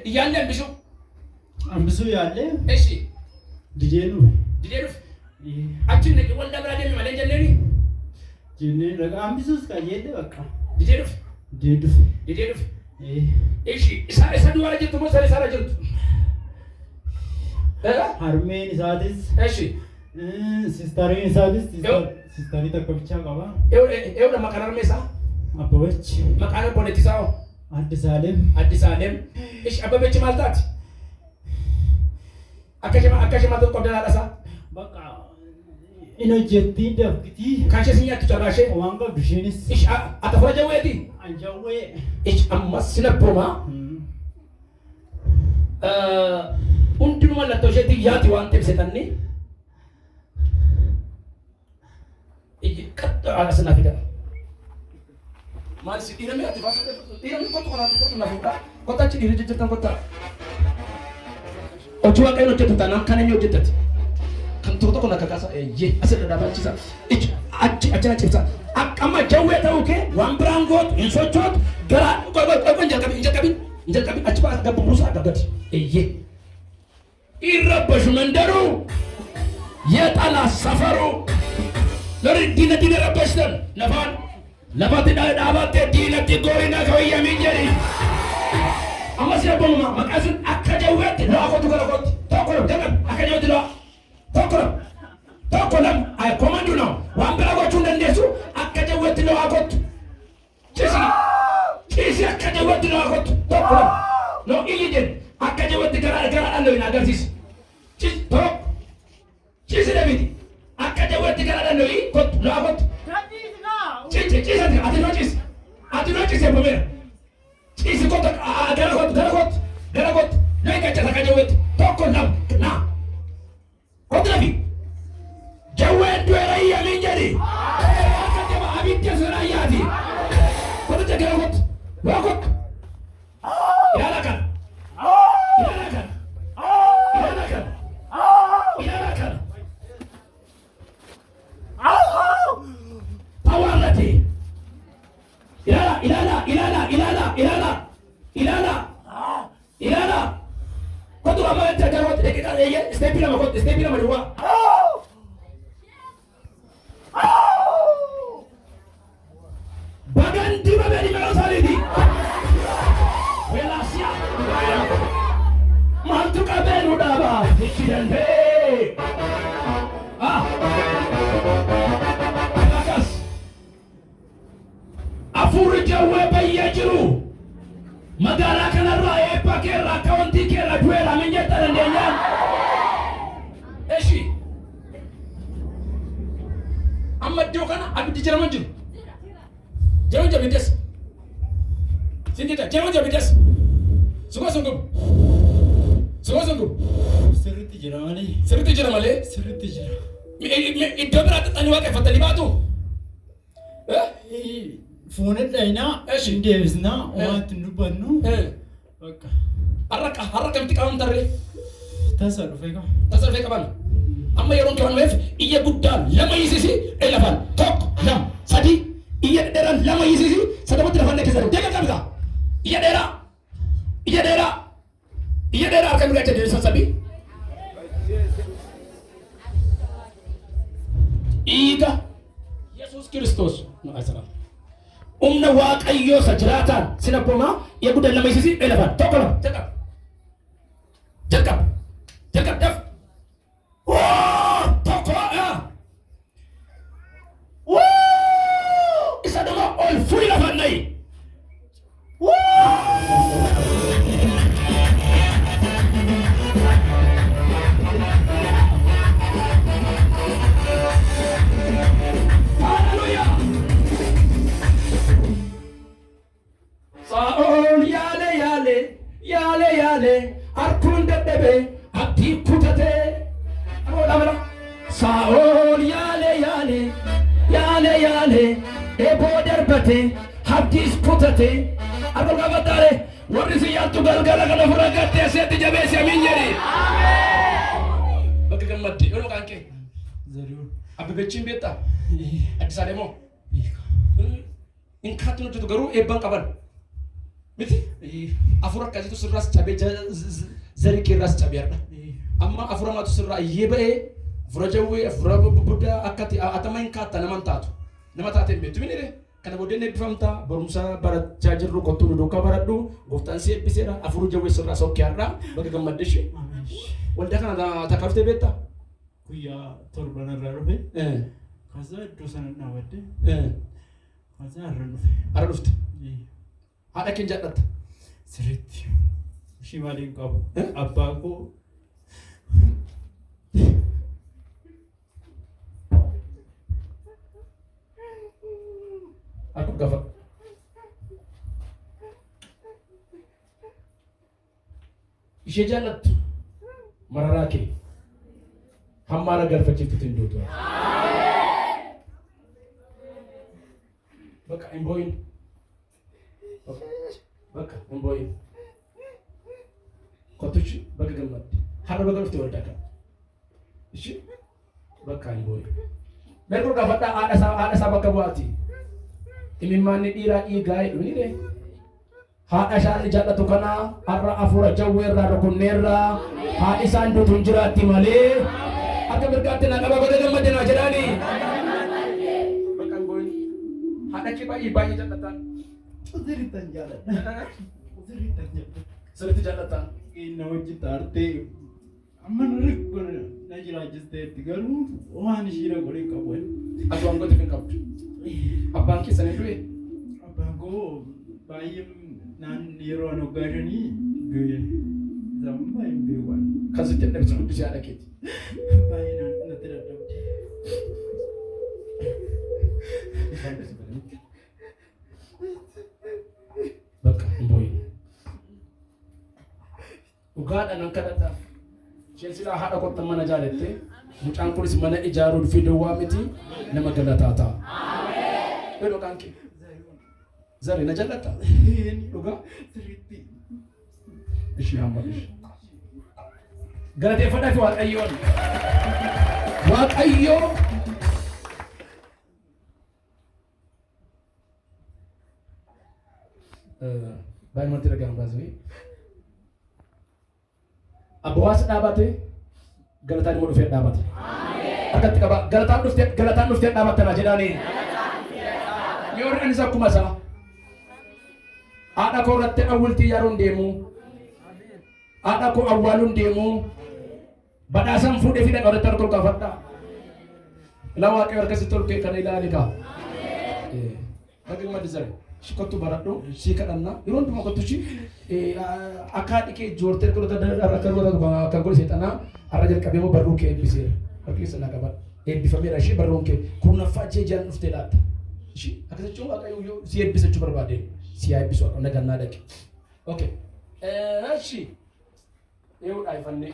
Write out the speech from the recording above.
ያለ አንብሱ ያለ እሺ ዲጄኑ አችን ወልዳ ብራደም ማለት ጀለኒ ጂኔ ለጋ አንብሱስ ካየለ በቃ ዲዴዱ እሺ እሳ ዱዋራ ጀቱ ሞሰለ ሳራ ጀቱ ሃርሜን ሳዲስ እሺ ሲስተሪን ሳዲስ ሲስተሪ ተከብቻ ቀባ ኤው ለማካናር ሜሳ አበበች መቃነ ፖለቲካው አዲስ ዓለም እሺ አበበች ማልታት አከሸማ ተቆደና አላሳ በቃ ኢኖጀቲ ደፍቲ ካንሸስኛ ተጨራሽ ዋንጋ ብሽንስ እሺ አተፈረጀ ወይዲ አንጃዌ እሺ አማስለፖማ ኡንድኑ ማለተው ጀቲ ያቲ ዋንቴ ሰጠኒ እጂ ቀጥ አላስና ፊዳ ማልሲ ኢረሚ አትፋስ ኢረሚ ቆጥቆና ፉዳ ቆጣች ዲርጅተን ቆጣ ኦቹዋ ቀይኖ ጀተታና ከነኞ ጀተት ከንቶቶ ኮና ከካሳ እጂ አሰደዳባችሳ እጂ አጭሳ አቀማ ጀዌታውኬ ዋምብራንጎት እንሶቾት ገራ እንጀቀቢ አጭባ ገቡሩሳ ገገድ እጂ ይረበሹ መንደሩ የጣላ ሰፈሩ ለርዲነ ረበሽተን ለፋት ዳባቴ ዲነቲ ጎሪና ከወያ ሚንጀሪ አማስረበማ መቃሱን አከጀወት ለአቆቱ ገረቆት ተቆሎ ደም አከጀወት ለ ተቆለም አይ ኮማንዱ ነው ዋምብራጎቹ እንደነሱ አከጀወት ለአቆት ቺሲ አከጀወት ለአቆት ተቆለም ነው ኢሊደን አከጀወት ገራ አለው ይናገርሲስ ቺሲ ደቢት አከጀወት ገራ አለው ይኮት ለአቆት ቺሲ አትኖጭስ የቦሜ ቺሲ ኮት ገረኮት ለይከጨ ተከጀወት ተቆለም ና ኮትለፊ ጀወዱ ረያ ሚንጀሪ አከጀባ አቢቴ ሰራያቲ ኮት ገረኮት ወኮት ያላካል Tawalati ilala kotu amanta jarot dekita eye stepila madwa bagandi babeli marasalidi welasia mantu kabenu daba ikidende afur jawe bayajiru magala kanarra epakera kaunti kera duela menjeta ndenya eshi amaddo kana abdi jermanju jermanju bides sindita jermanju bides sugo songo sirti jiramale me idobra tani wake fatali batu ፎነ ዳይና እንዴብስና ዋት ንበኑ በቃ አረቀ ምትቃውን ተረ ተሰልፈካ ባል አማ የሮን ከሆነ ወፍ እየጉዳ ለማይሲሲ ኤለፋን ቶክ ለም ሰዲ እየደረን ለማይሲሲ ሰደበት ለፋነ ከሰረ ደቀቀምዛ እየደራ ከሚጋጨ ደሰሰቢ ኢጋ ኢየሱስ ክርስቶስ ነው አይሰራ umna waaqayyo sajratan sinapoma yeguda lamaisisi elefan tokolam jakap daf tokola isadama all full of nai yale arkun debbe atti kutate amala saol yale ebo derbate hadis kutate agoga badare warisi yantu galgala kana furagate seti jabesi aminjeri amen bakagamatti yono kanke zariu abebechin beta addis ademo inkatunu tutu garu ebban qaban miti afura akkasiitu sirraas cabee zarii keerraas cabeerra amma afura maatu sirraa iyyee ba'ee afura jawwee afura buddaa akkati atama hin kaatta naman taatu nama taateen beektu minire kana booddeen eebbifamta barumsa barachaa jirru kottuu duduukaa baradhu gooftaan si eebbiseera afuru jawwee sirraa sokkeerra bakka gammaddeshi waldaa kana takkaftee beektaa guyyaa torban irraa dhufe kaza iddoo sana dhaabadde kaza har'a dhufte haadha keen jaalladha sirriitti ishii maaliin qabu abbaa koo aku gafa ishee jaallattu mararaa kee hammaara galfachiiftutu hin duutu bakka hin booyin bakka hin booyin kottuchi bakka gammadde har'a bakka dhufte waldaa kan ishi bakka hin booyin beekur gaafadhaa haadha isaa bakka bu'aati imimmaanni dhiiraa dhiigaa jedhunire haadha isaan jaallatu kana har'a afura jawweerraa rukunneerraa haadhi isaan duutuun jiraatti malee akka mirgaatti na qaba godhe gammadde naa jedhaanii bakka hin booyin haadha kee baay'ee jaallatan sirriittan jaalladha sirriitti jaallatan na wajji taartee amma na jiraachisteetti garuu waan ishiira godhin qabu ati waan goteef hin qabdu abbaan keessan hin du'e abbaan koo baay'ee naan yeroo an hoggaashanii du'e zamma hin beekan kan sitti dadhabsisu guddisee haadha keeti baay'ee natti dadhabde bakka hin booyin dhugaadha nan kadhadha isheen silaa haadha kottan mana jaalette mucaan kunis mana ijaaruu dhufee dawwaa miti nama galataa ta'a jedhu kan kee zari na jaallata dhugaa sirriitti ishii hamma ishii galateeffadhaa fi waaqayyoo baay'ee marti dhagahan baasanii abbawaas dhaabate galataan immoo dhufee dhaabate akkatti qaba galataan dhuftee dhaabattana jedhaanii yoo anis akkuma isaa haadha koo irratti awwaaltii ijaaruun deemu haadha koo awwaaluun deemu badhaasan fuudhee fi dhaqa irratti harka kaafadha ilaa waaqayyo harkasitti tolkee kana ilaali kaa dhaqni maddi zare shikottu baradhu sii kadhanna yeroo hundumaa kottuchi akka dhikee joortee akka godhe seexanaa har'a jalqabee immoo barruu kee eebbiseera harki keessa naa qaba eebbifameera ishee barruun kee kurnaffaa jee jaan dhuftee laatta ishee akkasitti waaqayyo si eebbisachuu barbaade si haa eebbisu akka nagannaa dhaqe okay ishee eewu dhaayifannee